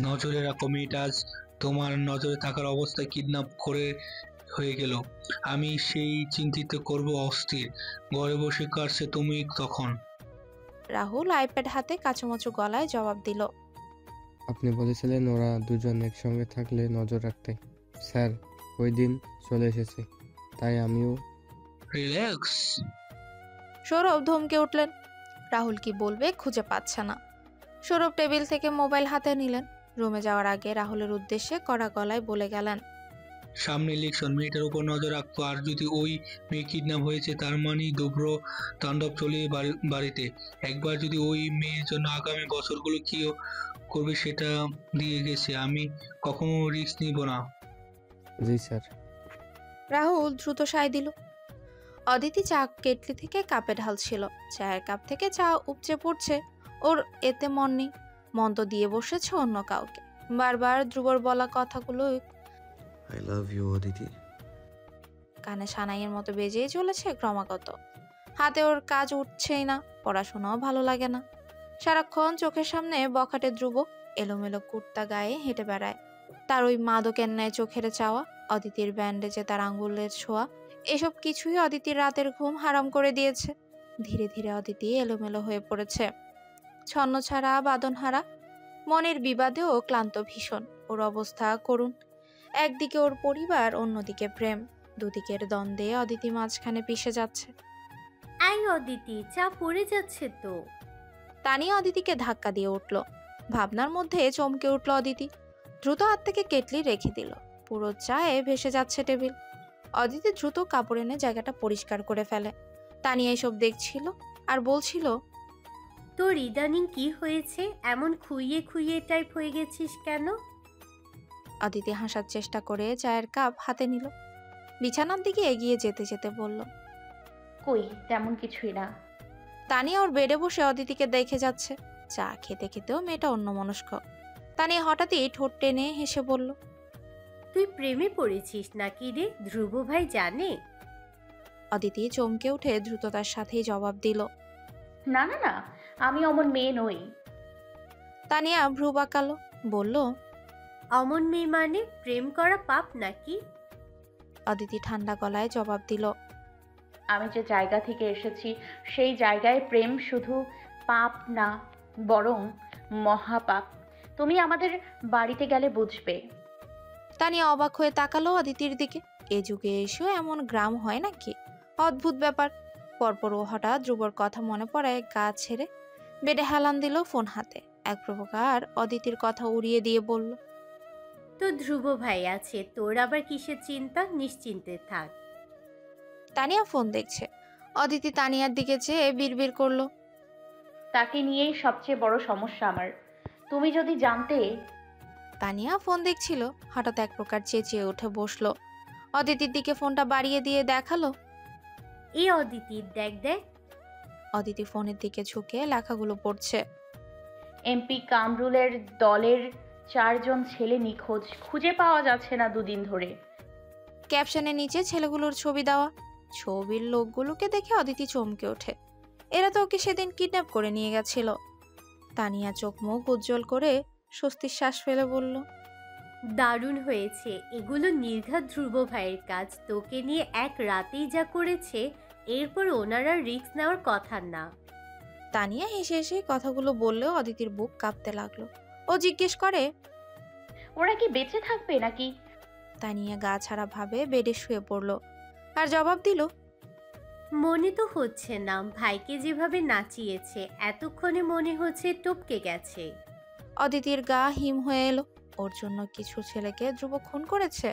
নজরে রাখো মেয়েটা আজ তোমার নজরে থাকার অবস্থায় কিডন্যাপ করে হয়ে গেল। আমি সেই চিন্তিত করব অস্থির। ঘরে বসে কাটছে তুমি তখন। রাহুল আইপ্যাড হাতে কাঁচুমাচু গলায় জবাব দিল। আপনি বলেছিলেন ওরা দুজন একসঙ্গে থাকলে নজর রাখতে। স্যার, ওই দিন চলে এসেছে, তাই আমিও। রিল্যাক্স। সৌরভ ধমকে উঠলেন। রাহুল কি বলবে খুঁজে পাচ্ছে না। সৌরভ টেবিল থেকে মোবাইল হাতে নিলেন। রুমে যাওয়ার আগে রাহুলের উদ্দেশ্যে কড়া গলায় বলে গেলেন, সামনে ইলেকশন, মেয়েটার উপর নজর রাখতো। আর যদি ওই মেয়ে কিডন্যাপ হয়েছে তার মানে দুব্র তাণ্ডব চলে বাড়িতে। একবার যদি ওই মেয়ের জন্য আগামী বছরগুলো কি করবে সেটা দিয়ে গেছে। আমি কখনো রিস্ক নিব না। জি স্যার। রাহুল দ্রুত সায় দিল। অদিতি চা কেটলি থেকে কাপে ঢালছিল। চায়ের কাপ থেকে চা উপচে পড়ছে। ওর এতে মন নেই, মন তো দিয়ে বসেছে অন্য কাউকে। বারবার ধ্রুবর বলা কথাগুলো আই লাভ ইউ অদিতি। কানে সানাইয়ের মতো বেজেই চলেছে ক্রমাগত। হাতে ওর কাজ উঠছেই না, পড়াশোনাও ভালো লাগে না। সারাক্ষণ চোখের সামনে বখাটে ধ্রুব এলোমেলো কুর্তা গায়ে হেঁটে বেড়ায়। তার ওই মাদকের ন্যায় চোখের চাওয়া, অদিতির ব্যান্ডেজে তার আঙ্গুলের ছোঁয়া, এসব কিছুই অদিতির রাতের ঘুম হারাম করে দিয়েছে। ধীরে ধীরে অদিতি এলোমেলো হয়ে পড়েছে, ছন্নছাড়া বাদনহারা। মনের বিবাদেও ক্লান্ত ভীষণ। ওর অবস্থা করুণ। একদিকে ওর পরিবার, অন্যদিকে প্রেম। দুদিকের দ্বন্দ্বে অদিতি মাঝখানে পিষে যাচ্ছে। এই অদিতি, চা পড়ে যাচ্ছে তো। তানিয়া অদিতিকে ধাক্কা দিয়ে উঠল। ভাবনার মধ্যে চমকে উঠল অদিতি। দ্রুত হাত থেকে কেটলি রেখে দিল। পুরো চায়ে ভেসে যাচ্ছে টেবিল। অদিতি দ্রুত কাপড় এনে জায়গাটা পরিষ্কার করে ফেলে। তানিয়া এসব দেখছিল আর বলছিল, তোর ইদানিং কি হয়েছে? এমন খুইয়ে খুইয়ে টাইপ হয়ে গেছিস কেন? অদিতি হাসার চেষ্টা করে চায়ের কাপ হাতে নিল। বিছানার দিকে এগিয়ে যেতে যেতে বলল, কই তেমন কিছুই না। তানিয়া ওর বেডে বসে অদিতিকে দেখে যাচ্ছে। চা খেতে খেতেও মেয়েটা অন্যমনস্ক। তানিয়া হঠাৎই ঠোঁট টেনে হেসে বলল, তুই প্রেমে পড়েছিস নাকি রে? ধ্রুব ভাই জানে? অদিতি চমকে উঠে দ্রুততার সাথেই জবাব দিল। না না না, আমি অমন মেয়ে নই। তানিয়া ভ্রু বাঁকালো, বলল, অমন মেয়ে মানে প্রেম করা পাপ নাকি? অদিতি ঠান্ডা গলায় জবাব দিল, আমি যে জায়গা থেকে এসেছি সেই জায়গায় প্রেম শুধু পাপ না, বরং মহাপাপ। তুমি আমাদের বাড়িতে গেলে বুঝবে। তানিয়া অবাক হয়ে তাকালো অদিতির দিকে। এ যুগে এসেও এমন গ্রাম হয় নাকি? অদ্ভুত ব্যাপার। পরপর ও হঠাৎ ধ্রুবর কথা মনে পড়ায় গা ছেড়ে বেডে হেলান দিল, ফোন হাতে। এক প্রকার অদিতির কথা উড়িয়ে দিয়ে বলল, তো ধ্রুব ভাই আছে, তোর আবার কিসের চিন্তা? নিশ্চিন্তে থাক। তানিয়া ফোন দেখছে। অদিতি তানিয়ার দিকে চেয়ে বিড়বিড় করলো, তাকে নিয়েই সবচেয়ে বড় সমস্যা আমার। তুমি যদি জানতে। তানিয়া ফোন দেখছিল। হঠাৎ এক প্রকার চেঁচিয়ে উঠে বসলো। অদিতির দিকে ফোনটা বাড়িয়ে দিয়ে দেখালো। এই অদিতি, দেখ দেখ। অদিতি ফোনের দিকে ঝুঁকে লেখাগুলো পড়ছে। এমপি কামরুলের দলের 4 জন ছেলে নিখোঁজ, খুঁজে পাওয়া যাচ্ছে না দুদিন ধরে। ক্যাপশনের নিচে ছেলেগুলোর ছবি দেওয়া। ছবির লোকগুলোকে দেখে অদিতি চমকে ওঠে। এরা তো ওকে সেদিন কিডন্যাপ করে নিয়ে গেছিল। তানিয়া চোখ মুখ উজ্জ্বল করে স্বস্তির শ্বাস ফেলে বলল, দারুণ হয়েছে। এগুলো নির্ঘাত ধ্রুব ভাইয়ের কাজ। তোকে নিয়ে এক রাতেই যা করেছে, এরপর ওনারা রিস্ক নেওয়ার কথা না। তানিয়া হেসে হেসে কথাগুলো বললেও অদিতির বুক কাঁপতে লাগলো। ও জিজ্ঞেস করে, ওরা কি বেঁচে থাকবে নাকি? তানিয়া গা ছাড়া ভাবে বেডে শুয়ে পড়ল আর জবাব দিল, মনে তো হচ্ছে না। ভাইকে যেভাবে নাচিয়েছে, এতক্ষণে মনে হচ্ছে টপকে গেছে। অদিতির গা হিম হয়ে এলো। ওর জন্য কিছু ছেলেকে ধ্রুব খুন করেছে,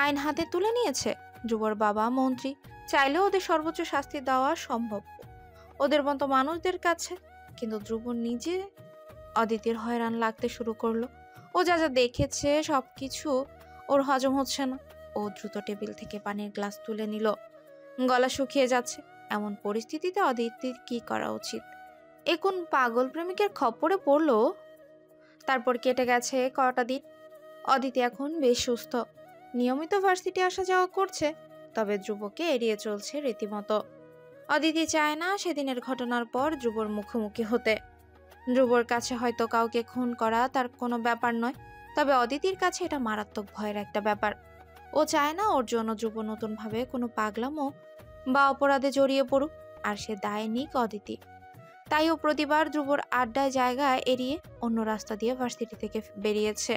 আইন হাতে তুলে নিয়েছে। ধ্রুবর বাবা মন্ত্রী, চাইলেও ওদের সর্বোচ্চ শাস্তি দেওয়া সম্ভব ওদের মতো মানুষদের কাছে। কিন্তু ধ্রুব নিজে। অদিতির হয়রান লাগতে শুরু করলো। ও যা যা দেখেছে সবকিছু ওর হজম হচ্ছে না। ও দ্রুত টেবিল থেকে পানির গ্লাস তুলে নিল। গলা শুকিয়ে যাচ্ছে। এমন পরিস্থিতিতে অদিতির কি করা উচিত? এ কোন পাগল প্রেমিকের খপ্পরে পড়লো? তারপর কেটে গেছে কটা দিন। অদিতি এখন বেশ সুস্থ, নিয়মিত ভার্সিটি আসা যাওয়া করছে। তবে ধ্রুবকে এড়িয়ে চলছে রীতিমতো। অদিতি চায় না সেদিনের ঘটনার পর ধ্রুবর মুখোমুখি হতে। ধ্রুবর কাছে হয়তো কাউকে খুন করা তার কোনো ব্যাপার নয়, তবে অদিতির কাছে এটা মারাত্মক ভয়ের একটা ব্যাপার। ও চায় না ওর জন্য ধ্রুব নতুনভাবে কোনো পাগলামো বা অপরাধে জড়িয়ে পড়ুক, আর সে দায় নিক অদিতি। তাই ও প্রতিবার ধ্রুবর আড্ডায় জায়গা এড়িয়ে অন্য রাস্তা দিয়ে ভার্সিটি থেকে বেরিয়েছে।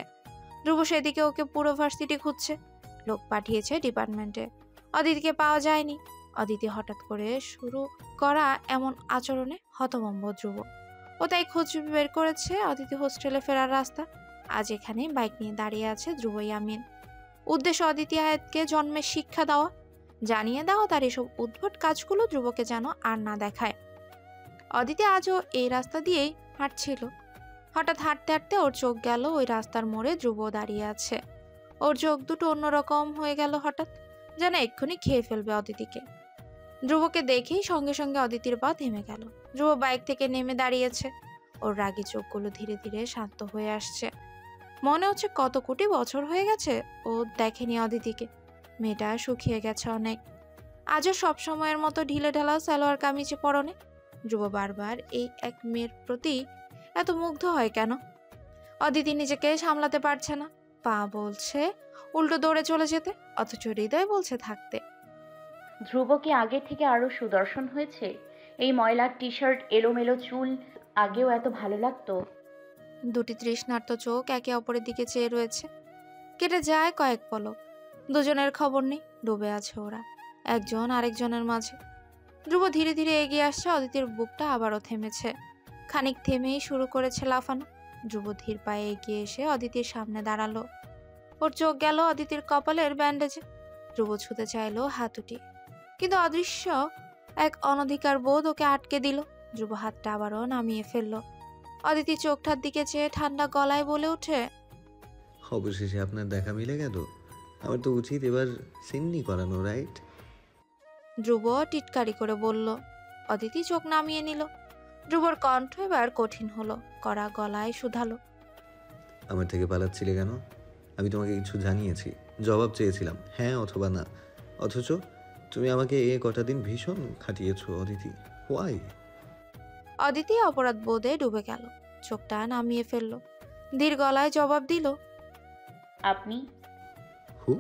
ধ্রুব সেদিকে ওকে পুরো ভার্সিটি খুঁজছে, লোক পাঠিয়েছে ডিপার্টমেন্টে, অদিতিকে পাওয়া যায়নি। অদিতি হঠাৎ করে শুরু করা এমন আচরণে হতভম্ব ধ্রুব। ও তাই খোঁজ বের করেছে অদিতি হোস্টেলে ফেরার রাস্তা। আজ এখানে বাইক নিয়ে দাঁড়িয়ে আছে ধ্রুব ইয়ামিন। উদ্দেশ্য অদিতি আয়াতকে জন্মের শিক্ষা দেওয়া, জানিয়ে দেওয়া তার এসব উদ্ভট কাজগুলো ধ্রুবকে যেন আর না দেখায়। অদিতি আজও এই রাস্তা দিয়েই হাঁটছিল। হঠাৎ হাঁটতে হাঁটতে ওর চোখ গেল ওই রাস্তার মোড়ে ধ্রুব দাঁড়িয়ে আছে। ওর চোখ দুটো অন্যরকম হয়ে গেল হঠাৎ, যেন এক্ষুনি খেয়ে ফেলবে অদিতিকে। ধ্রুবকে দেখেই সঙ্গে সঙ্গে অদিতির পা থেমে গেল। ধ্রুব বাইক থেকে নেমে দাঁড়িয়েছে। ওর রাগী চোখগুলো ধীরে ধীরে শান্ত হয়ে আসছে। মনে হচ্ছে কত কোটি বছর হয়ে গেছে ও দেখেনি অদিতিকে। মেয়েটা শুকিয়ে গেছে অনেক। আজও সব সময়ের মতো ঢিলে ঢালা সালোয়ার কামিজে পরনে। ধ্রুব বারবার এই এক মেয়ের প্রতি এত মুগ্ধ হয় কেন? অদিতি নিজেকে সামলাতে পারছে না। পা বলছে উল্টো দৌড়ে চলে যেতে, অথচ হৃদয় বলছে থাকতে। ধ্রুব কি আগের থেকে আরো সুদর্শন হয়েছে? এই ময়লার টি শার্ট, এলোমেলো চুল আগেও এত ভালো লাগতো? দুটি তৃষ্ণার্ত চোখ একে অপরের দিকে চেয়ে রয়েছে। কেটে যায় কয়েক পলক, দুজনের খবর নেই, ডুবে আছে ওরা একজন আরেকজনের মাঝে। ধ্রুব ধীরে ধীরে এগিয়ে আসছে। অদিতির বুকটা আবারও থেমেছে, খানিক থেমেই শুরু করেছে লাফানো। ধ্রুব ধীর পায়ে এগিয়ে এসে অদিতির সামনে দাঁড়ালো। ওর চোখ গেল অদিতির কপালের ব্যান্ডেজে। ধ্রুব ছুতে চাইলো হাতুটি, কিন্তু অদৃশ্য এক অনধিকার বোধ ওকে আটকে দিল। ধ্রুব হাতটা আবারও নামিয়ে ফেললো। অদিতি চোখটার দিকে চেয়ে ঠান্ডা গলায় বলে ওঠে, অবশেষে আপনার দেখা মিলে গেল। আমার তো উচিত এবার সিন্নি করানো, রাইট? ধ্রুব টিটকারি করে বলল। অদিতি চোখ নামিয়ে নিল। ধ্রুবর কণ্ঠ এবার কঠিন হলো, কড়া গলায় শুধালো, আমার থেকে পালাচ্ছিলে কেন? আমি তোমাকে কিছু জানিয়েছি, জবাব চেয়েছিলাম হ্যাঁ অথবা না, অথচ তুমি আমাকে এ কটা দিন ভীষণ খাটিয়েছো অদিতি। হোয়াই? অদিতি অপরাধ বোধে ডুবে গেল, চোখটা নামিয়ে ফেললো, ধীর গলায় জবাব দিল, আপনি? হু?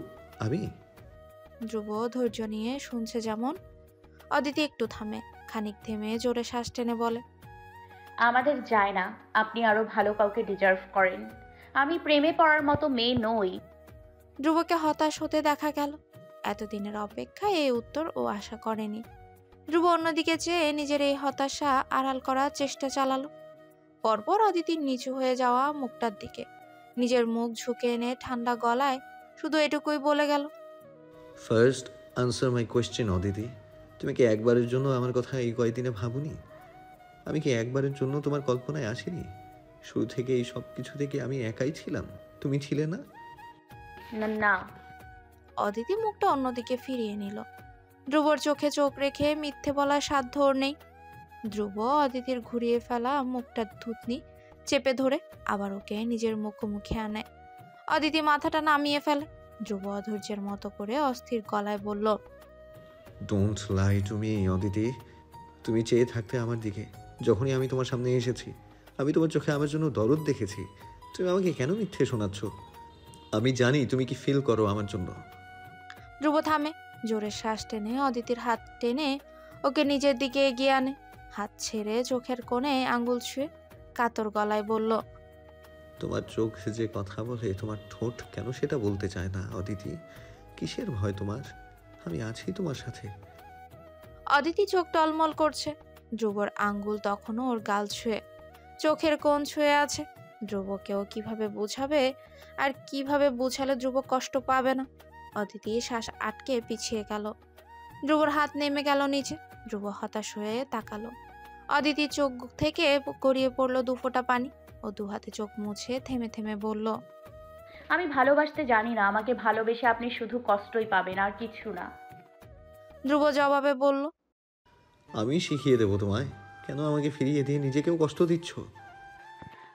আমি? ধ্রুব ধৈর্য নিয়ে শুনছে যেমন। অদিতি একটু থামে, খানিক থেমে জোরে শ্বাস টেনে বলে, আমাদের যায় না, আপনি আরো ভালো কাউকে ডিজার্ভ করেন। আমি প্রেমে পড়ার মতো মেয়ে নই। ধ্রুবকে হতাশ হতে দেখা গেল। এতদিনের অপেক্ষায় এই উত্তর ও আশা করেনি। ধ্রুব অন্যদিকে চেয়ে নিজের এই হতাশা আড়াল করার চেষ্টা চালালো। পরপর অদিতির নিচু হয়ে যাওয়া মুখটার দিকে নিজের মুখ ঝুঁকে এনে ঠান্ডা গলায় শুধু এটুকুই বলে গেল, first answer my question Aditi. তুমি কি একবারের জন্য আমার কথা এই কয়েকদিনে ভাবুনি? আমি কি একবারের জন্য তোমার কল্পনায় আসিনি? শুরু থেকে এই সব কিছু থেকে আমি একাই ছিলাম, তুমি ছিলে না। না না। অদিতি মুখটা অন্যদিকে ফিরিয়ে নিল। ধ্রুবর চোখে চোখ রেখে মিথ্যে বলার সাধ্য ওর নেই। ধ্রুব অদিতির ঘুরিয়ে ফেলা মুখটার থুতনি চেপে ধরে আবার ওকে নিজের মুখোমুখি আনে। অদিতি মাথাটা নামিয়ে ফেলে। ধ্রুব অধৈর্যের মতো করে অস্থির গলায় বলল, don't lie to me Aditi. তুমি চেয়ে থাকতে আমার দিকে, যখনই আমি তোমার সামনে এসেছি আমি তোমার চোখে আমার জন্য দরদ দেখেছি। তুমি আমাকে কেন মিথ্যে শোনাচ্ছ? আমি জানি তুমি কি ফিল করো আমার জন্য। ধ্রুব থামে, জোরে শ্বাস টেনে অদিতির হাত টেনে ওকে নিজের দিকে এগিয়ে আনে। হাত ছেড়ে চোখের কোণে আঙ্গুল ছুঁয়ে কাতর গলায় বলল, তোমার চোখ যে কথা বলে তোমার ঠোঁট কেন সেটা বলতে চায় না অদিতি? কিসের ভয় তোমার? আমি আছি তোমার সাথে। অদিতি চোখ টলমল করছে। ধ্রুবর আঙ্গুল তখনও ওর গাল ছুঁয়ে, চোখের কোণ ছুঁয়ে আছে। ধ্রুবকেও কিভাবে বোঝাবে, আর কিভাবে বোঝালে ধ্রুব কষ্ট পাবে না? অদিতি শ্বাস আটকে পিছিয়ে গেল। ধ্রুবর হাত নেমে গেল নিচে। ধ্রুব হতাশ হয়ে তাকালো। অদিতি চোখ থেকে গড়িয়ে পড়লো দুফোঁটা পানি। ও দু হাতে চোখ মুছে থেমে থেমে বলল, আমি ভালোবাসতে জানি না। আমাকে ভালোবেসে আপনি শুধু কষ্টই পাবেন, আর কিছু না। ধ্রুব জবাবে বলল, আমি শিখিয়ে দেবো তোমায়। কেন আমাকে ফিরিয়ে দিয়ে নিজেকেও কষ্ট দিচ্ছ?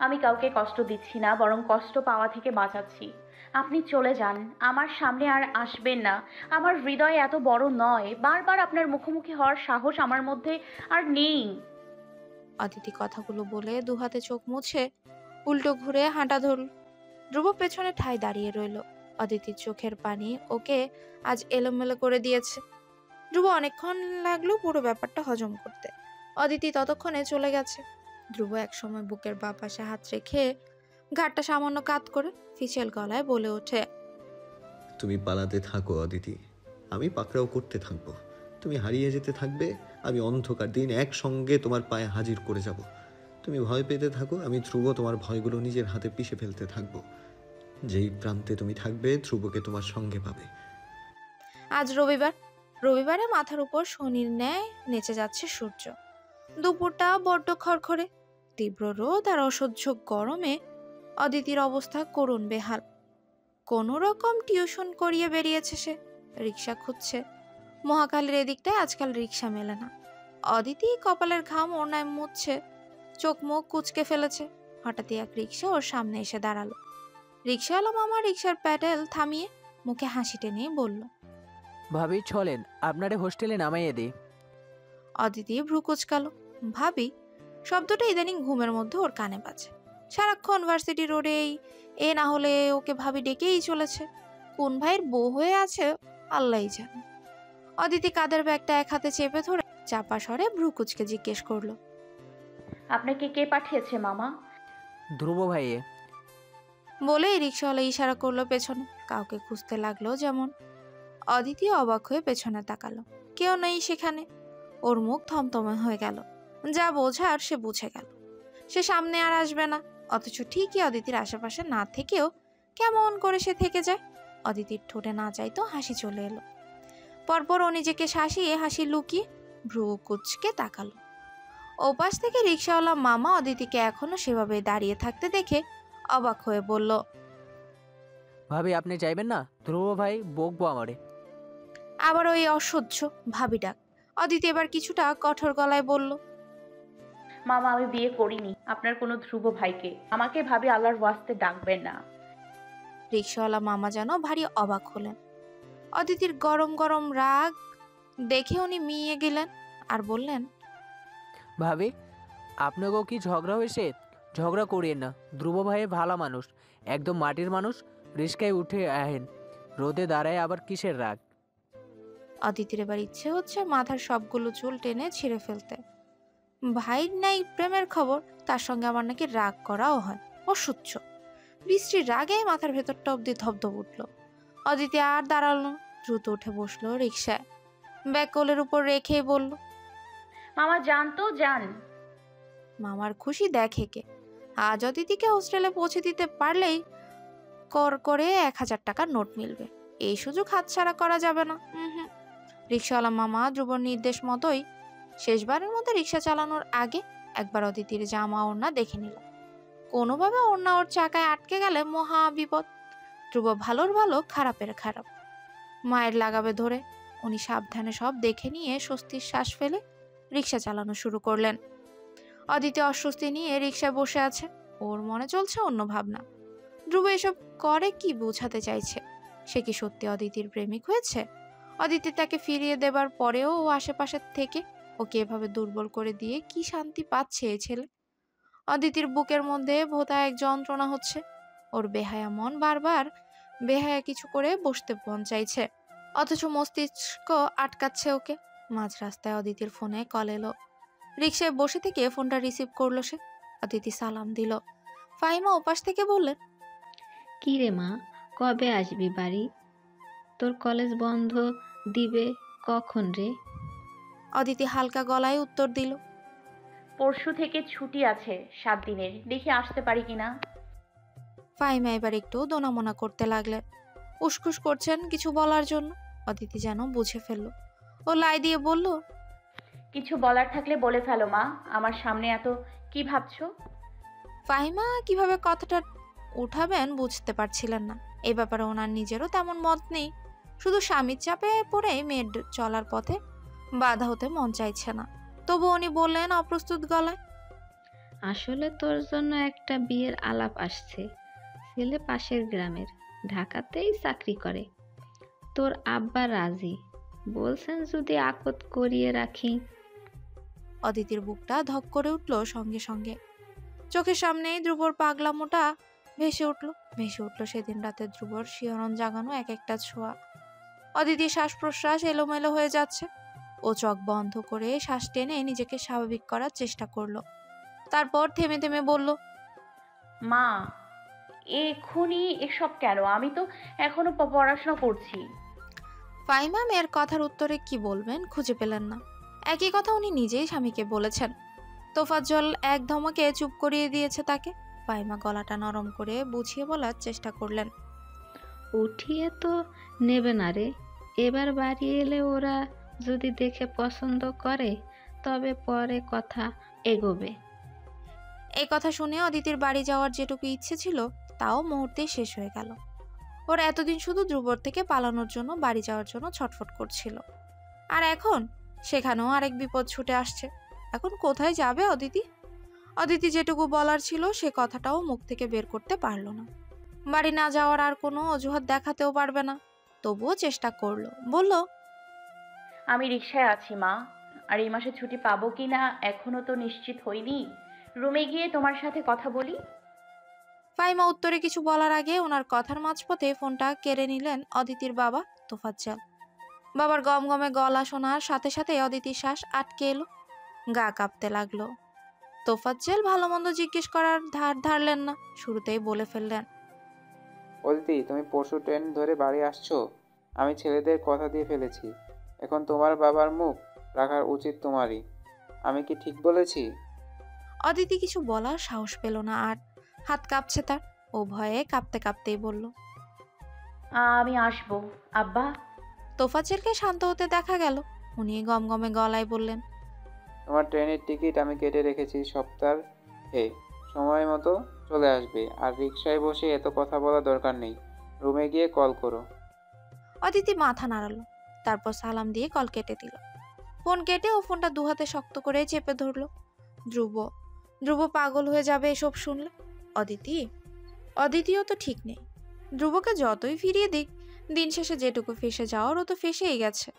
আমি কাউকে কষ্ট দিচ্ছি না, বরং কষ্ট পাওয়া থেকে বাঁচাচ্ছি। আপনি চলে যান, আমার সামনে আর আসবেন না। আমার হৃদয় এত বড় নয়, বারবার আপনার মুখোমুখি হওয়ার সাহস আমার মধ্যে আর নেই। অদিতি কথাগুলো বলে দুহাতে চোখ মুছে উল্টো ঘুরে হাঁটা ধরল। ধ্রুব পেছনে ঠায় দাঁড়িয়ে রইল। অদিতির চোখের পানি ওকে আজ এলোমেলো করে দিয়েছে। ধ্রুব অনেকক্ষণ লাগলো পুরো ব্যাপারটা হজম করতে। অদিতি ততক্ষণে চলে গেছে। ধ্রুব একসময় বুকের বাঁ পাশে হাত রেখে ঘাটটা সামান্য কাত করে ফিসেল গলায় বলে ওঠে, তুমি পালাতে থাকো অদিতি, আমি পাকড়াও করতে থাকবো। তুমি হারিয়ে যেতে থাকবে, আমি অন্ধকার দিন একসঙ্গে তোমার পায়ে হাজির করে যাব। তুমি ভয় পেতে থাকো, আমি ধ্রুব তোমার ভয়গুলো নিজের হাতে পিষে ফেলতে থাকবো। যেই প্রান্তে তুমি থাকবে, ধ্রুবকে তোমার সঙ্গে পাবে। আজ রবিবার। রবিবারে মাথার উপর শনির ন্যায় নেচে যাচ্ছে সূর্য। দুপুরটা বড্ড খড়খড়ে। তীব্র রোদ আর অসহ্য গরমে অদিতির অবস্থা করুণ বেহাল। কোনো রকম টিউশন করিয়ে বেরিয়েছে সে। রিক্সা খুঁজছে। মহাকালের এদিকটায় আজকাল রিক্সা মেলে না। অদিতি কপালের ঘাম ওড়নায় মুছছে, চোখ মুখ কুঁচকে ফেলেছে। হঠাৎই এক রিক্সা ওর সামনে এসে দাঁড়ালো। রিক্সাওয়ালা মামা রিক্সার প্যাডেল থামিয়ে মুখে হাসি টেনে বলল, ভাবি চলেন, আপনারে হোস্টেলে নামাইয়ে দিই। অদিতি ভ্রু কুচকালো। ভাবি শব্দটা ইদানিং ঘুমের মধ্যে ওর কানে বাজে। সারাক্ষণ ভার্সিটি রোডেই এ না হলে ওকে ভাবি ডেকেই চলেছে। কোন ভাইয়ের বউ হয়ে আছে আল্লাহই জানে। অদিতি কাদের ব্যাগটা এক হাতে চেপে ধরে চাপা স্বরে ভ্রু কুচকে জিজ্ঞেস করলো, আপনাকে কে পাঠিয়েছে মামা? ধ্রুব ভাইয়ে। বলেই রিক্সাওয়ালা ইশারা করলো পেছনে। কাউকে খুঁজতে লাগলো যেমন। অদিতি অবাক হয়ে পেছনে তাকালো। কেউ নেই সেখানে। ওর মুখ থমথমে হয়ে গেল। যা বোঝার সে বুঝে গেল। সে সামনে আর আসবে না। অথচ ঠিকই অদিতির আশেপাশে না থেকেও কেমন করে সে থেকে যায়। অদিতির ঠোঁটে না চাইতো হাসি চলে এলো। পরপর ও নিজেকে শাসিয়ে হাসি লুকিয়ে ভ্রু কুচকে তাকালো। ওপাশ থেকে রিক্সাওয়ালা মামা অদিতিকে এখনো সেভাবে দাঁড়িয়ে থাকতে দেখে অবাক হয়ে বলল, ভাবি আপনি যাইবেন না? ধ্রুব ভাই বকবো আমারে। আবার ওই অসহ্য ভাবি ডাক। অদিতি এবার কিছুটা কঠোর গলায় বলল, মামা আমি বিয়ে করিনি আপনার কোনো ধ্রুব ভাইকে। আমাকে ভাবি আল্লাহর ওয়াস্তে ডাকবেন না। রিক্সাওয়ালা মামা যেন ভারী অবাক হলেন। অদিতির গরম গরম রাগ দেখে উনি মিয়ে গেলেন আর বললেন, ভাবি আপনাকেও কি ঝগড়া হয়েছে? ঝগড়া করিয়েন না, ধ্রুব ভাইয়ে ভালো মানুষ, একদম মাটির মানুষ। রিস্কায় উঠে আহেন, রোদে দাঁড়ায় আবার কিসের রাগ? অদিতির এবার ইচ্ছে হচ্ছে মাথার সবগুলো চুল টেনে ছিঁড়ে ফেলতে। ভাইয়ের নাই প্রেমের খবর, তার সঙ্গে আমার নাকি রাগ করাও হয়। অসহ্য। বৃষ্টির রাগে মাথার ভেতরটা অব্দি ধবধব উঠল। অদিতি আর দাঁড়ালো না, দ্রুত উঠে বসলো রিক্সায়। ব্যাগ কোলের উপর রেখেই বলল, মামা যান তো যান। মামার খুশি দেখে কে। আজ অদিতিকে হোস্টেলে পৌঁছে দিতে পারলেই কর করে 1000 টাকার নোট মিলবে। এই সুযোগ হাতছাড়া করা যাবে না। রিক্সাওয়ালা মামা ধ্রুবর নির্দেশ মতোই শেষবারের মতো রিক্সা চালানোর আগে একবার অদিতির জামা ওড়না দেখে নিল। কোনোভাবে ওড়না ওর চাকায় আটকে গেলে মহা বিপদ। ধ্রুব ভালোর ভালো খারাপের খারাপ। মায়ের লাগাবে ধরে উনি সাবধানে সব দেখে নিয়ে স্বস্তির শ্বাস ফেলে রিক্সা চালানো শুরু করলেন। অদিতি অস্বস্তি নিয়ে রিক্সায় বসে আছে। ওর মনে চলছে অন্য ভাবনা। ধ্রুব এসব করে কি বোঝাতে চাইছে? সে কি সত্যি অদিতির প্রেমিক হয়েছে? অদিতি তাকে ফিরিয়ে দেবার পরেও ও আশেপাশের থেকে ওকে এভাবে দুর্বল করে দিয়ে কি শান্তি পাচ্ছে এ ছেলে? অদিতির বুকের মধ্যে ভোঁতা এক যন্ত্রণা হচ্ছে। ওর বেহায়া মন বারবার বেহায়া কিছু করে বসতে মন চাইছে, অথচ মস্তিষ্ক আটকাচ্ছে ওকে। মাঝ রাস্তায় অদিতির ফোনে কল এলো। রিক্সায় বসে থেকে ফোনটা রিসিভ করলো সে। অদিতি সালাম দিল। ফাহিমা ওপাশ থেকে বললেন, কি রে মা, কবে আসবি বাড়ি? তোর কলেজ বন্ধ দিবে কখন রে? অদিতি হালকা গলায় উত্তর দিল, পরশু থেকে ছুটি আছে 7 দিনের, দেখি আসতে পারি কিনা। ফাহিমা এবার একটু দোনামোনা করতে লাগলেন। উসখুস করছেন কিছু বলার জন্য। অদিতি যেন বুঝে ফেলল। ও লাই দিয়ে বলল, কিছু বলার থাকলে বলে ফেলো মা, আমার সামনে এত কি ভাবছো? ফাহিমা কিভাবে কথাটা উঠাবেন বুঝতে পারছিলেন না। এই ব্যাপারে ওনার নিজেরও তেমন মত নেই। শুধু স্বামীর চাপে পড়ে মেয়ের চলার পথে বাধা হতে মন চাইছে না। তবু উনি বললেন অপ্রস্তুত গলায়, আসলে তোর জন্য একটা বিয়ের আলাপ আসছে। ছেলে পাশের গ্রামের, ঢাকাতেই চাকরি করে। তোর আব্বা রাজি বলছেন যদি আকত করিয়ে রাখি। অদিতির বুকটা ধক করে উঠল সঙ্গে সঙ্গে। চোখের সামনেই ধ্রুবর পাগলামোটা ভেসে উঠল সেদিন রাতে ধ্রুবর শিহরণ জাগানো এক একটা ছোঁয়া। অদিতির শ্বাস প্রশ্বাস এলোমেলো হয়ে যাচ্ছে। ও চোখ বন্ধ করে শ্বাস টেনে নিজেকে স্বাভাবিক করার চেষ্টা করলো। তারপর থেমে থেমে বলল, মা, এক্ষুনি এসব কেন? আমি তো এখনো পড়াশোনা করছি। ফাহিমা মেয়ের কথার উত্তরে কি বলবেন খুঁজে পেলেন না। একই কথা উনি নিজেই স্বামীকে বলেছেন। তোফাজ্জল এক ধমকে চুপ করিয়ে দিয়েছে তাকে। ফাহিমা গলাটা নরম করে বুঝিয়ে বলার চেষ্টা করলেন, উঠিয়ে তো নেবে না রে। এবার বাড়ি এলে ওরা যদি দেখে পছন্দ করে তবে পরে কথা এগোবে। এই কথা শুনে অদিতির বাড়ি যাওয়ার যেটুকু ইচ্ছে ছিল তাও মুহূর্তেই শেষ হয়ে গেল। ওরা এতদিন শুধু ধ্রুবর থেকে পালানোর জন্য বাড়ি যাওয়ার জন্য ছটফট করছিল, আর এখন সেখানেও আরেক বিপদ ছুটে আসছে। এখন কোথায় যাবে অদিতি? অদিতি যেটুকু বলার ছিল সে কথাটাও মুখ থেকে বের করতে পারলো না। বাড়ি না যাওয়ার আর কোনো অজুহাত দেখাতেও পারবে না। তবুও চেষ্টা করলো, বলল, আমি রিকশায় আছি মা, আর এই মাসে ছুটি পাবো কি না এখনো তো নিশ্চিত হইনি। রুমে গিয়ে তোমার সাথে কথা বলি। ফাহিমা উত্তরে কিছু বলার আগে ওনার কথার মাঝপথে ফোনটা কেড়ে নিলেন অদিতির বাবা তোফাজ্জল। বাবার গমগমে গলা শোনার সাথে সাথে অদিতির শ্বাস আটকে এলো, গা কাঁপতে লাগলো। তোফাজ্জল ভালো মন্দ জিজ্ঞেস করার ধার ধারলেন না, শুরুতেই বলে ফেললেন, অদিতি, তুমি পরশু ট্রেন ধরে বাড়ি আসছো। আমি ছেলেদের কথা দিয়ে ফেলেছি। এখন তোমার বাবার মুখ রাখার উচিত তোমারই। আমি কি ঠিক বলেছি? অদিতি কিছু বলার সাহস পেল না, আর হাত কাঁপছে তার। ও ভয়ে কাঁপতে কাঁপতেই বলল, আমি আসবো আব্বা। তোফাজ্জলকে শান্ত হতে দেখা গেল। উনি গমগমে গলায় বললেন, তোমার ট্রেনের টিকিট আমি কেটে রেখেছি সপ্তাহে। সময় মতো চলে আসবে। আর রিকশায় বসে এত কথা বলার দরকার নেই। রুমে গিয়ে কল করো। অদিতি মাথা নাড়ালো, তারপর সালাম দিয়ে কল কেটে দিল। ফোন কেটে ও ফোনটা দুহাতে শক্ত করে চেপে ধরলো। ধ্রুব ধ্রুব পাগল হয়ে যাবে এসব শুনলে। অদিতিও তো ঠিক নেই। ধ্রুবকে যতই ফিরিয়ে দিক, দিন শেষে যেটুকু ফেসে যাওয়ার ও তো ফেসেই গেছে।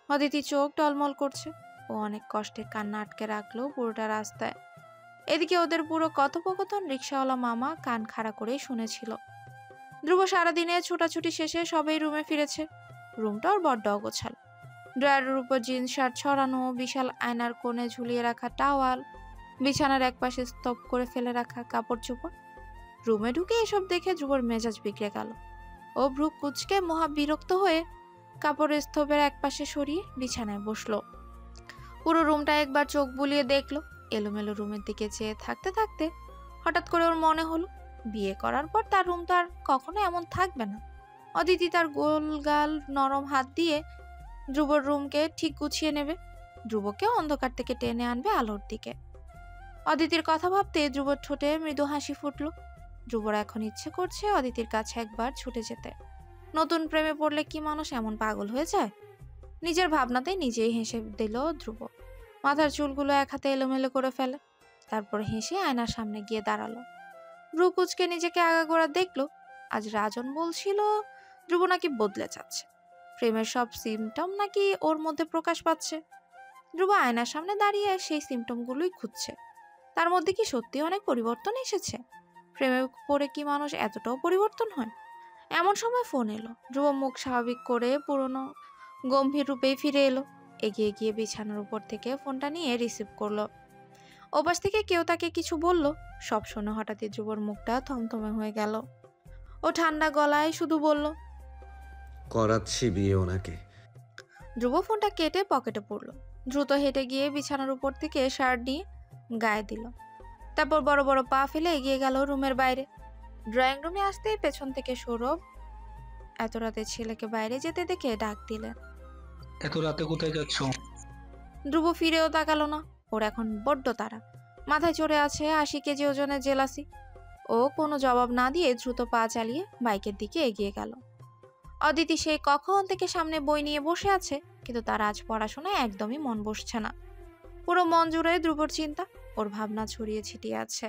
অদিতি চোখ টলমল করছে। ও অনেক কষ্টে কান্না আটকে রাখলো পুরোটা রাস্তায়। এদিকে ওদের পুরো কথোপকথন রিক্সাওয়ালা মামা কান খাড়া করেই শুনেছিল। ধ্রুব সারাদিনে ছোটাছুটি শেষে সবাই রুমে ফিরেছে। রুমটা ওর বড্ড অগোছাল। ড্রয়ারের উপর জিন্স শার্ট ছড়ানো, বিশাল আয়নার কোণে ঝুলিয়ে রাখা টাওয়াল, বিছানার একপাশে স্তব করে ফেলে রাখা কাপড় চোপড়। রুমে ঢুকে এসব দেখে ধ্রুবর মেজাজ বিগড়ে গেল। ও ভ্রু কুঁচকে মহা বিরক্ত হয়ে কাপড়ের স্তবের একপাশে সরিয়ে বিছানায় বসলো। পুরো রুমটা একবার চোখ বুলিয়ে দেখলো। এলোমেলো রুমের দিকে চেয়ে থাকতে থাকতে হঠাৎ করে ওর মনে হলো, বিয়ে করার পর তার রুম তো আর কখনো এমন থাকবে না। অদিতি তার গোলগাল নরম হাত দিয়ে ধ্রুবর রুমকে ঠিক গুছিয়ে নেবে, ধ্রুবকে অন্ধকার থেকে টেনে আনবে আলোর দিকে। অদিতির কথা ভাবতে ধ্রুবর ঠোঁটে মৃদু হাসি ফুটল। ধ্রুবর এখন ইচ্ছে করছে অদিতির কাছে একবার ছুটে যেতে। নতুন প্রেমে পড়লে কি মানুষ এমন পাগল হয়ে যায়? নিজের ভাবনাতেই নিজেই হেসে দিল ধ্রুব। মাথার চুলগুলো এক হাতে এলোমেলো করে ফেলে, তারপর হেসে আয়নার সামনে গিয়ে দাঁড়ালো। ভ্রু কুচকে নিজেকে আগাগোড়া দেখলো। আজ রাজন বলছিল ধ্রুব নাকি বদলে যাচ্ছে, প্রেমের সব সিমটম নাকি ওর মধ্যে প্রকাশ পাচ্ছে। ধ্রুব আয়নার সামনে দাঁড়িয়ে সেই সিমটমগুলোই খুঁজছে। তার মধ্যে কি সত্যি অনেক পরিবর্তন এসেছে? প্রেমে পড়ে কি মানুষ এতটাও পরিবর্তন হয়? এমন সময় ফোন এলো। ধ্রুব মুখ স্বাভাবিক করে পুরনো গম্ভীর রূপেই ফিরে এলো। এগিয়ে গিয়ে বিছানার উপর থেকে ফোনটা নিয়ে রিসিভ করলো। ওপাশ থেকে কেউ তাকে কিছু বলল। সব শুনে হঠাৎই ধ্রুবর মুখটা থমথমে হয়ে গেল। ও ঠান্ডা গলায় শুধু বলল, করাচ্ছি বিয়ে ওনাকে। ধ্রুব ফোনটা কেটে পকেটে পড়লো। দ্রুত হেঁটে গিয়ে বিছানার উপর থেকে শার্ট নিয়ে গায়ে দিল। তারপর বড় বড় পা ফেলে এগিয়ে গেল রুমের বাইরে। ড্রয়িং রুমে আসতেই পেছন থেকে সৌরভ এত রাতে ছেলেকে বাইরে যেতে দেখে ডাক দিলেন। এত রাতে কোথায় যাচ্ছ? ধ্রুব ফিরেও তাকালো না। ওর এখন বড্ড তাড়া। মাথায় চড়ে আছে 80 কেজি ওজনের জেলাসি। ও কোনো জবাব না দিয়ে দ্রুত পা চালিয়ে বাইকের দিকে এগিয়ে গেল। অদিতি সেই কখন থেকে সামনে বই নিয়ে বসে আছে, কিন্তু তার আজ পড়াশোনায় একদমই মন বসছে না। পুরো মন জুড়ে ধ্রুবর চিন্তা, ওর ভাবনা ছড়িয়ে ছিটিয়ে আছে।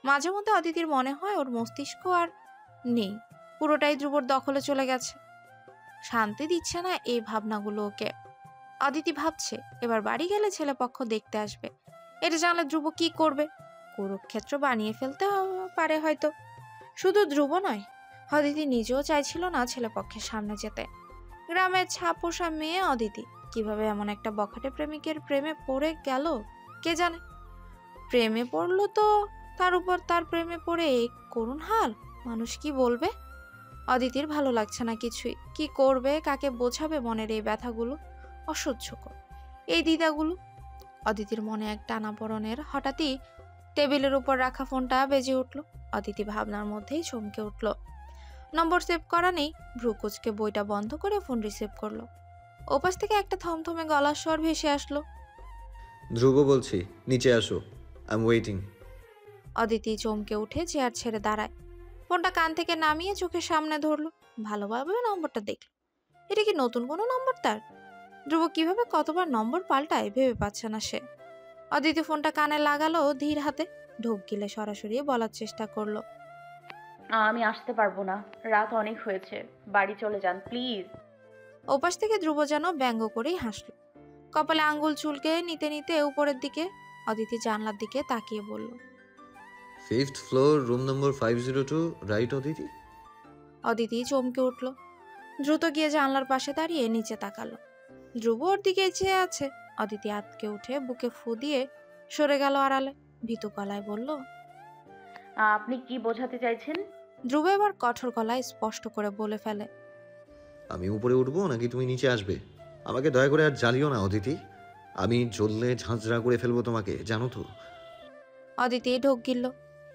মাঝে মধ্যে অদিতির মনে হয় ওর মস্তিষ্ক আর নেই, পুরোটাই ধ্রুবর দখলে চলে গেছে। শান্তি দিচ্ছে না এই ভাবনাগুলো ওকে। অদিতি ভাবছে এবার বাড়ি গেলে ছেলেপক্ষ দেখতে আসবে। এটা জানলে ধ্রুব কি করবে? কুরুক্ষেত্র বানিয়ে ফেলতে পারে হয়তো। শুধু ধ্রুব নয়, অদিতি নিজেও চাইছিল না ছেলেপক্ষের সামনে যেতে। গ্রামের ছাপোষা মেয়ে অদিতি কিভাবে এমন একটা বখাটে প্রেমিকের প্রেমে পড়ে গেল কে জানে। প্রেমে পড়লো তো তার উপর তার প্রেমে পড়ে এই করুণ হাল। মানুষ কি বলবে? অদিতির ভালো লাগছে না কিছুই। কি করবে, কাকে বোঝাবে মনের এই ব্যথাগুলো, অসহ্যকর এই দ্বিধাগুলো। অদিতির মনে এক টানাপোড়েনের হঠাৎই টেবিলের উপর রাখা ফোনটা বেজে উঠল। অদিতি ভাবনার মধ্যেই চমকে উঠল। নম্বর সেভ করা নেই। ভ্রু কুচকে বইটা বন্ধ করে ফোন রিসিভ করলো। ওপাশ থেকে একটা থমথমে গলার স্বর ভেসে আসলো। ধ্রুব বলছি, নিচে আসো, আই এম ওয়েটিং। অদিতি চমকে উঠে চেয়ার ছেড়ে দাঁড়ায়। ফোনটা কান থেকে নামিয়ে চোখের সামনে ধরলো। ভালোভাবে নম্বরটা দেখলো। এটা কি নতুন কোনো নম্বর তার? ধ্রুব কিভাবে কতবার নম্বর পাল্টায় ভেবে পাচ্ছে না সে। অদিতি ফোনটা কানে লাগালো ধীর হাতে। ঢোক গিলে সরাসরি বলার চেষ্টা করলো। আমি আসতে পারবো না, রাত অনেক হয়েছে, বাড়ি চলে যান প্লিজ। ওপাশ থেকে ধ্রুব যেন ব্যঙ্গ করেই হাসলো। কপালে আঙ্গুল চুলকে নিতে নিতে উপরের দিকে অদিতি জানলার দিকে তাকিয়ে বলল। 5th floor, room number 502, right Aditi? Aditi চমকে উঠল। দ্রুত গিয়ে জানলার পাশে দাঁড়িয়ে নিচে তাকালো। ধ্রুব ওর দিকে চেয়ে আছে। অদিতি আতকে উঠে বুকে ফু দিয়ে সরে গেল আড়ালে। ভীতু গলায় বলল। আপনি কি বোঝাতে চাইছেন? ধ্রুব এবার কঠোর গলায় স্পষ্ট করে বলে ফেলে। আমি উপরে উঠবো নাকি তুমি নিচে আসবে? আমাকে দয়া করে আর জ্বালিও না অদিতি। আমি জ্বললে ঝাঁঝরা করে ফেলবো তোমাকে, জানো তো। অদিতি ঢোক গিলল।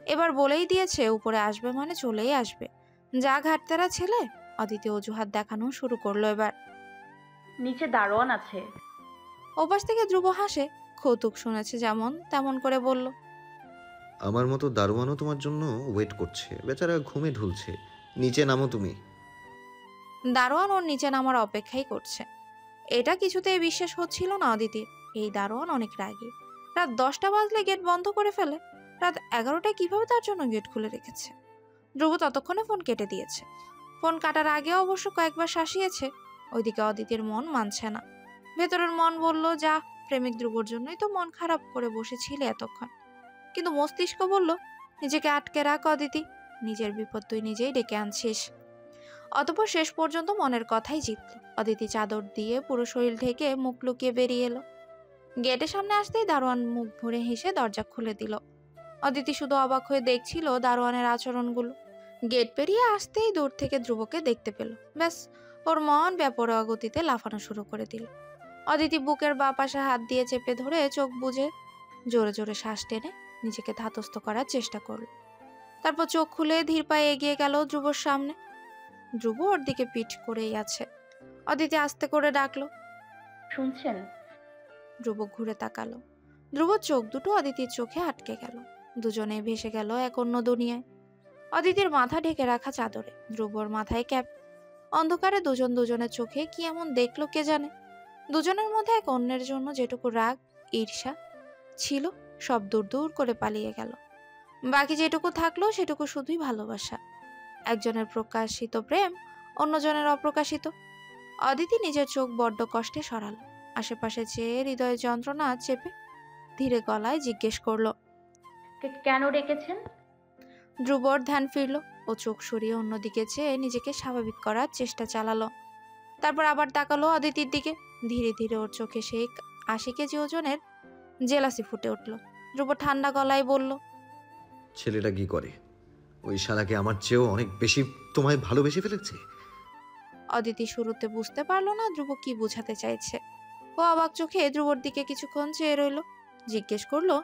এবার বলেই দিয়েছে উপরে আসবে মানে চলেই আসবে। যা ঘাটতেরা ছেলে। অদিতি অজুহাত দেখানো শুরু করলো এবার। নিচে দারোয়ান আছে। ওপাশ থেকে ধ্রুব হাসে। কৌতুক শুনেছে যেমন তেমন করে বলল। আমার মতো দারোয়ানও তোমার জন্য ওয়েট করছে, বেচারা ঘুমে ঢুলছে। নিচে নামো তুমি। দারোয়ান ওর নিচে নামার অপেক্ষাই করছে। এটা কিছুতেই বিশ্বাস হচ্ছিল না অদিতির। এই দারোয়ান অনেক রাগী। রাত 10টা বাজলে গেট বন্ধ করে ফেলে। রাত 11টায় কিভাবে তার জন্য গেট খুলে রেখেছে? ধ্রুব ততক্ষণে ফোন কেটে দিয়েছে। ফোন কাটার আগে অবশ্য কয়েকবার শাসিয়েছে। ওইদিকে অদিতির মন মানছে না। ভেতরের মন বলল, যা, প্রেমিক ধ্রুবর জন্যই তো মন খারাপ করে বসেছিলে এতক্ষণ। কিন্তু মস্তিষ্ক বলল, নিজেকে আটকে রাখ অদিতি, নিজের বিপদ তুই নিজেই ডেকে আনছিস। অতঃপর শেষ পর্যন্ত মনের কথাই জিতল। অদিতি চাদর দিয়ে পুরো শরীর ঢেকে মুখ লুকিয়ে বেরিয়ে এলো। গেটের সামনে আসতেই দারোয়ান মুখ ভরে হেসে দরজা খুলে দিল। অদিতি শুধু অবাক হয়ে দেখছিল দারোয়ানের আচরণগুলো। গেট পেরিয়ে আসতেই দূর থেকে ধ্রুবকে দেখতে পেল। ব্যাস, ওর মন বেপরোয়া গতিতে লাফানো শুরু করে দিল। অদিতি বুকের বাঁ পাশে হাত দিয়ে চেপে ধরে চোখ বুজে জোরে জোরে শ্বাস টেনে নিজেকে ধাতস্থ করার চেষ্টা করল। তারপর চোখ খুলে ধীর পায়ে এগিয়ে গেল ধ্রুবর সামনে। ধ্রুব ওর দিকে পিঠ করেই আছে। অদিতি আস্তে করে ডাকলো, শুনছেন? ধ্রুব ঘুরে তাকালো। ধ্রুব চোখ দুটো অদিতির চোখে আটকে গেল। দুজনে ভেসে গেল এক অন্য দুনিয়ায়। অদিতির মাথা ঢেকে রাখা চাদরে, ধ্রুবর মাথায় ক্যাপ। অন্ধকারে দুজন দুজনের চোখে কি এমন দেখলো কে জানে। দুজনের মধ্যে এক অন্যের জন্য যেটুকু রাগ, ঈর্ষা ছিল সব দূর দূর করে পালিয়ে গেল। বাকি যেটুকু থাকলো সেটুকু শুধুই ভালোবাসা। একজনের প্রকাশিত প্রেম, অন্যজনের অপ্রকাশিত। অদিতি নিজের চোখ বড্ড কষ্টে সরালো। আশেপাশে চেয়ে হৃদয়ে যন্ত্রণা চেপে ধীরে গলায় জিজ্ঞেস করলো, কেন ডেকেছেন? ধ্রুবর ধ্যান ফিরল। ও চোখ সরিয়ে অন্যদিকে চেয়ে নিজেকে স্বাভাবিক করার চেষ্টা চালালো। তারপর আবার তাকালো অদিতির দিকে। ধীরে ধীরে ওর চোখে সেই 80 কেজি ওজনের জেলাসি ফুটে উঠল। ধ্রুব ঠান্ডা গলায় বলল, ছেলেটা কি করে? ওই শালাকে আমার চেয়েও অনেক বেশি তোমায় ভালোবেসে ফেলেছে। অদিতি শুরুতে বুঝতে পারলো না ধ্রুব কি বোঝাতে চাইছে। ও অবাক চোখে ধ্রুবর দিকে কিছুক্ষণ চেয়ে রইল। জিজ্ঞেস করলো,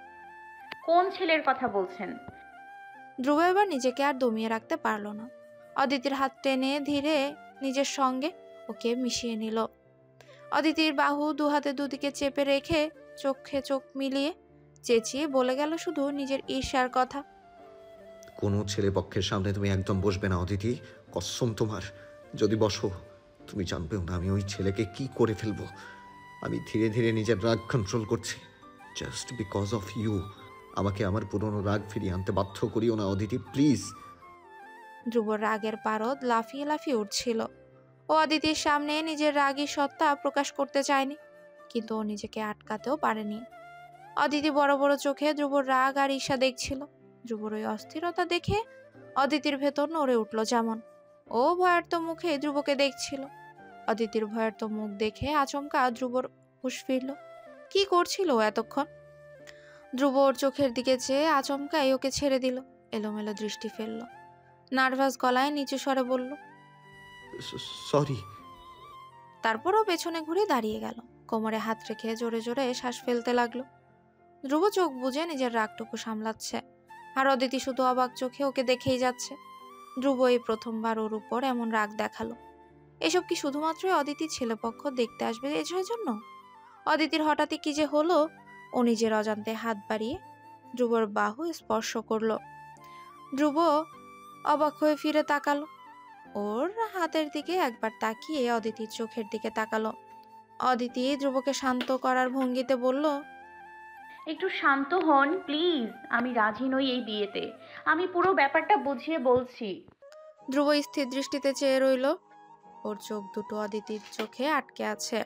কোন ছেলের কথা বলছেন? ধ্রুব এবার নিজেকে আর দমিয়ে রাখতে পারলো না। অদিতির হাত টেনে ধীরে নিজের সঙ্গে ওকে মিশিয়ে নিল। অদিতির বাহু দুহাতে দুদিকে চেপে রেখে চোখে চোখ মিলিয়ে চেঁচিয়ে বলে গেল শুধু নিজের ঈর্ষার কথা। কোনো ছেলে পক্ষের সামনে তুমি একদম বসবে না অদিতি, কসম তোমার। যদি বসো তুমি জানবেও না আমি ওই ছেলেকে কি করে ফেলবো। আমি ধীরে ধীরে নিজের রাগ কন্ট্রোল করছি, জাস্ট বিকজ অফ ইউ। আমাকে আমার পুরনো রাগ ফিরিয়ে আনতে বাধ্য করিও না অদিতি, প্লিজ। ধ্রুবর রাগের পারদ লাফিয়ে লাফিয়ে উঠছিল। ও অদিতির সামনে নিজের রাগী সত্তা প্রকাশ করতে চায়নি। কিন্তু ও নিজেকে আটকাতেও পারেনি। অদিতি বড় বড় চোখে ধ্রুবর রাগ আর ঈর্ষা দেখছিল। ধ্রুবর ওই অস্থিরতা দেখে অদিতির ভেতর নড়ে উঠল যেমন। ও ভয়ার্ত মুখে ধ্রুবকে দেখছিল। অদিতির ভয়ার্ত মুখ দেখে আচমকা ধ্রুবর হুঁশ ফিরল। কি করছিল ও এতক্ষণ? ধ্রুব ওর চোখের দিকে চেয়ে আচমকাই ওকে ছেড়ে দিল, এলোমেলো দৃষ্টি ফেলল। নার্ভাস গলায় নিচু স্বরে বলল, সরি। তারপর ও পেছনে ঘুরে দাঁড়িয়ে গেল, কোমরে হাত রেখে জোরে জোরে শ্বাস ফেলতে লাগলো। ধ্রুব চোখ বুজে নিজের রাগটুকু সামলাচ্ছে, আর অদিতি শুধু অবাক চোখে ওকে দেখেই যাচ্ছে। ধ্রুব এই প্রথমবার ওর উপর এমন রাগ দেখালো। এসব কি শুধুমাত্রই অদিতি ছেলেপক্ষ দেখতে আসবে এর জন্য? অদিতির হঠাৎই কি যে হলো? ও নিজের অজান্তে হাত বাড়িয়ে ধ্রুবর বাহু স্পর্শ করলো। ধ্রুব অবাক হয়ে ফিরে তাকালো। ওর হাতের দিকে একবার তাকিয়ে অদিতির চোখের দিকে তাকালো। অদিতি ধ্রুবকে শান্ত করার ভঙ্গিতে বলল, একটু শান্ত হন প্লিজ। আমি রাজি নই এই বিয়েতে। আমি পুরো ব্যাপারটা বুঝিয়ে বলছি। ধ্রুব স্থির দৃষ্টিতে চেয়ে রইল। ওর চোখ দুটো অদিতির চোখে আটকে আছে।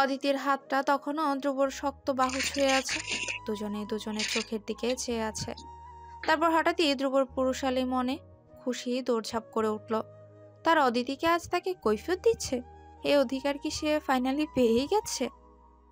অদিতির হাতটা তখনও ধ্রুবর শক্ত বাহু ছুঁয়ে আছে। দুজনের চোখের দিকে চেয়ে আছে। তারপর হঠাৎই ধ্রুবর পুরুষালী মনে খুশি দৌড়ঝাঁপ করে উঠল। তার অদিতিকে আজ তাকে কৈফিয়ত দিচ্ছে। এই অধিকার কি সে ফাইনালি পেয়েই গেছে?